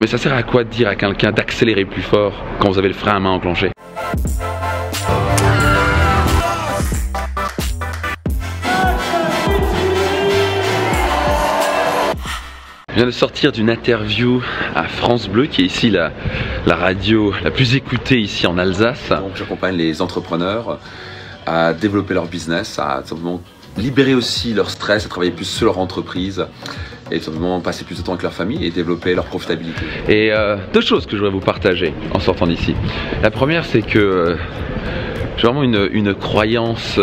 Mais ça sert à quoi de dire à quelqu'un d'accélérer plus fort quand vous avez le frein à main enclenché? Je viens de sortir d'une interview à France Bleu, qui est ici la radio la plus écoutée ici en Alsace. Donc j'accompagne les entrepreneurs à développer leur business, à simplement libérer aussi leur stress, à travailler plus sur leur entreprise et simplement passer plus de temps avec leur famille et développer leur profitabilité. Et deux choses que je voudrais vous partager en sortant d'ici. La première, c'est que j'ai vraiment une croyance,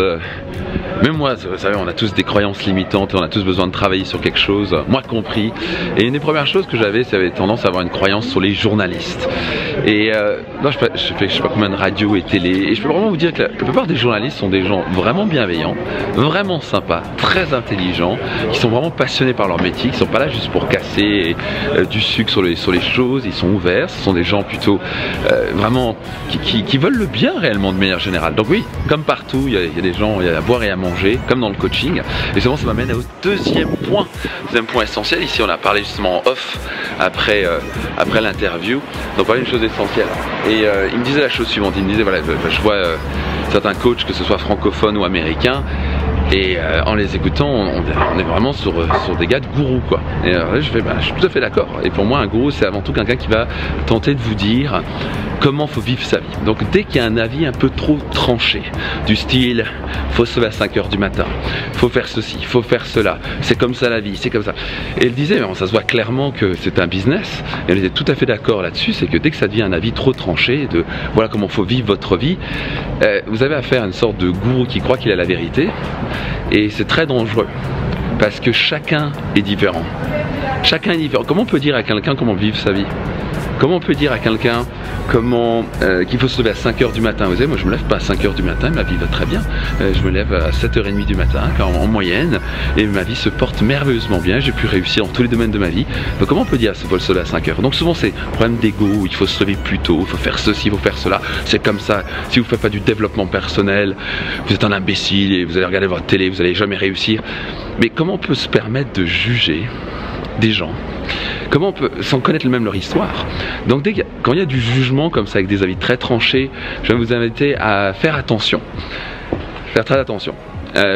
même moi, vous savez, on a tous des croyances limitantes et on a tous besoin de travailler sur quelque chose, moi compris. Et une des premières choses que j'avais tendance à avoir une croyance sur les journalistes. Et non, je sais pas combien de radio et télé, et je peux vraiment vous dire que la plupart des journalistes sont des gens vraiment bienveillants, vraiment sympas, très intelligents, qui sont vraiment passionnés par leur métier, qui sont pas là juste pour casser du sucre sur les choses, ils sont ouverts, ce sont des gens plutôt vraiment qui veulent le bien réellement de manière générale. Donc oui, comme partout, il y a des gens, il y a à boire et à manger, comme dans le coaching. Et justement, ça m'amène au deuxième point essentiel. Ici, on a parlé justement en off après l'interview. Donc, parler d'une chose essentielle. Et il me disait la chose suivante. Il me disait, voilà, je vois certains coachs, que ce soit francophones ou américains, et en les écoutant, on est vraiment sur des gars de gourous, quoi. Et je suis tout à fait d'accord. Et pour moi, un gourou, c'est avant tout quelqu'un qui va tenter de vous dire comment faut vivre sa vie. Donc dès qu'il y a un avis un peu trop tranché, du style faut se lever à 5 h du matin, faut faire ceci, faut faire cela, c'est comme ça la vie, c'est comme ça. Et elle disait, ça se voit clairement que c'est un business, et elle était tout à fait d'accord là-dessus, c'est que dès que ça devient un avis trop tranché, de voilà comment faut vivre votre vie, vous avez affaire à une sorte de gourou qui croit qu'il a la vérité, et c'est très dangereux, parce que chacun est différent. Chacun est différent. Comment on peut dire à quelqu'un comment vivre sa vie? Comment on peut dire à quelqu'un qu'il faut se lever à 5 h du matin? Vous savez, moi je me lève pas à 5 h du matin, ma vie va très bien. Je me lève à 7 h 30 du matin en moyenne, et ma vie se porte merveilleusement bien. J'ai pu réussir dans tous les domaines de ma vie. Donc comment on peut dire qu'il faut se lever à 5 h? Donc souvent c'est un problème d'ego, il faut se lever plus tôt, il faut faire ceci, il faut faire cela. C'est comme ça. Si vous ne faites pas du développement personnel, vous êtes un imbécile et vous allez regarder votre télé, vous n'allez jamais réussir. Mais comment on peut se permettre de juger des gens? Comment on peut, sans connaître même leur histoire? Donc quand il y a du jugement comme ça avec des avis très tranchés, je vais vous inviter à faire attention, faire très attention.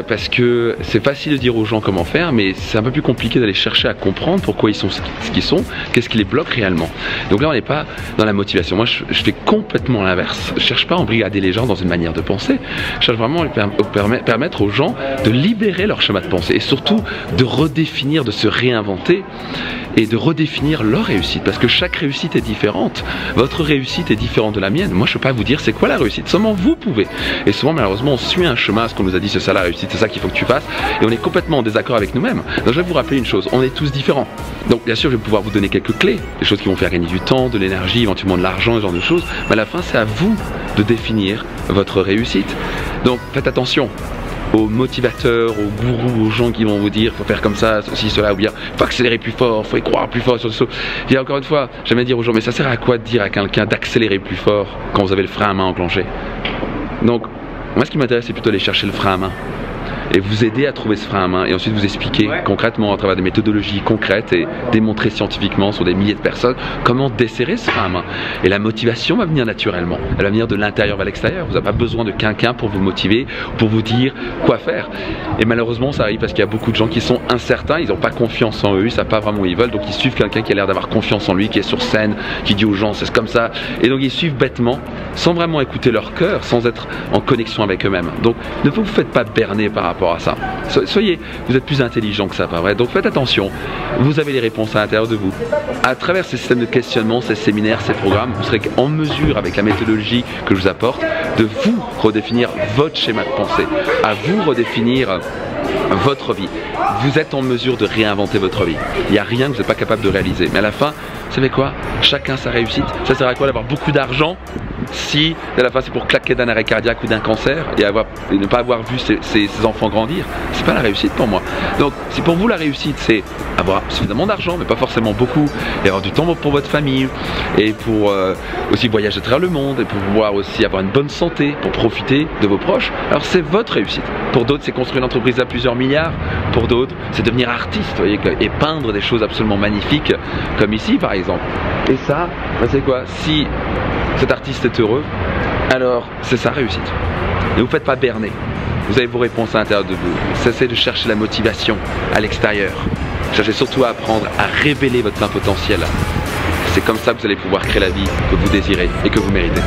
Parce que c'est facile de dire aux gens comment faire, mais c'est un peu plus compliqué d'aller chercher à comprendre pourquoi ils sont ce qu'ils sont, qu'est-ce qui les bloque réellement. Donc là on n'est pas dans la motivation. Moi je fais complètement l'inverse. Je cherche pas à embrigader les gens dans une manière de penser. Je cherche vraiment à permettre aux gens de libérer leur schéma de pensée, et surtout de redéfinir, de se réinventer et de redéfinir leur réussite, parce que chaque réussite est différente. Votre réussite est différente de la mienne. Moi je ne peux pas vous dire c'est quoi la réussite, seulement vous pouvez. Et souvent malheureusement on suit un chemin, ce qu'on nous a dit c'est ça la réussite, c'est ça qu'il faut que tu fasses, et on est complètement en désaccord avec nous-mêmes. Donc je vais vous rappeler une chose, on est tous différents. Donc bien sûr je vais pouvoir vous donner quelques clés, des choses qui vont faire gagner du temps, de l'énergie, éventuellement de l'argent, ce genre de choses, mais à la fin c'est à vous de définir votre réussite. Donc faites attention aux motivateurs, aux gourous, aux gens qui vont vous dire faut faire comme ça, ceci, cela, ou bien faut accélérer plus fort, faut y croire plus fort sur ce. Et encore une fois, j'aime bien dire aux gens, mais ça sert à quoi de dire à quelqu'un d'accélérer plus fort quand vous avez le frein à main enclenché? Donc moi ce qui m'intéresse c'est plutôt aller chercher le frein à main et vous aider à trouver ce frein à main, et ensuite vous expliquer concrètement à travers des méthodologies concrètes et démontrer scientifiquement sur des milliers de personnes comment desserrer ce frein à main. Et la motivation va venir naturellement, elle va venir de l'intérieur vers l'extérieur. Vous n'avez pas besoin de quelqu'un pour vous motiver, pour vous dire quoi faire. Et malheureusement ça arrive parce qu'il y a beaucoup de gens qui sont incertains, ils n'ont pas confiance en eux, ils ne savent pas vraiment où ils veulent, donc ils suivent quelqu'un qui a l'air d'avoir confiance en lui, qui est sur scène, qui dit aux gens c'est comme ça, et donc ils suivent bêtement sans vraiment écouter leur cœur, sans être en connexion avec eux-mêmes. Donc ne vous faites pas berner par rapport à ça. Soyez, vous êtes plus intelligent que ça, pas vrai? Donc faites attention, vous avez les réponses à l'intérieur de vous. À travers ces systèmes de questionnement, ces séminaires, ces programmes, vous serez en mesure, avec la méthodologie que je vous apporte, de vous redéfinir votre schéma de pensée, à vous redéfinir votre vie. Vous êtes en mesure de réinventer votre vie. Il n'y a rien que vous n'êtes pas capable de réaliser. Mais à la fin, vous savez quoi? Chacun sa réussite. Ça sert à quoi d'avoir beaucoup d'argent si à la fin c'est pour claquer d'un arrêt cardiaque ou d'un cancer et ne pas avoir vu ses enfants grandir? C'est pas la réussite pour moi. Donc si pour vous la réussite c'est avoir suffisamment d'argent, mais pas forcément beaucoup, et avoir du temps pour votre famille, et pour aussi voyager à travers le monde, et pour pouvoir aussi avoir une bonne santé, pour profiter de vos proches, alors c'est votre réussite. Pour d'autres c'est construire une entreprise à plusieurs milliards, pour d'autres c'est devenir artiste, vous voyez, et peindre des choses absolument magnifiques, comme ici par exemple. Et ça, c'est quoi? Si cet artiste est heureux, alors c'est sa réussite. Ne vous faites pas berner. Vous avez vos réponses à l'intérieur de vous. Cessez de chercher la motivation à l'extérieur. Cherchez surtout à apprendre à révéler votre plein potentiel. C'est comme ça que vous allez pouvoir créer la vie que vous désirez et que vous méritez.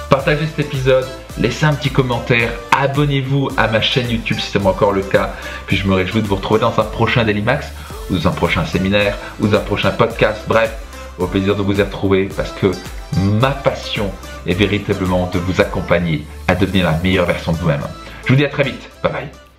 Partagez cet épisode, laissez un petit commentaire, abonnez-vous à ma chaîne YouTube si c'est encore le cas. Puis je me réjouis de vous retrouver dans un prochain Dailymax, ou dans un prochain séminaire, ou dans un prochain podcast. Bref, au plaisir de vous y retrouver parce que ma passion est véritablement de vous accompagner à devenir la meilleure version de vous-même. Je vous dis à très vite, bye bye.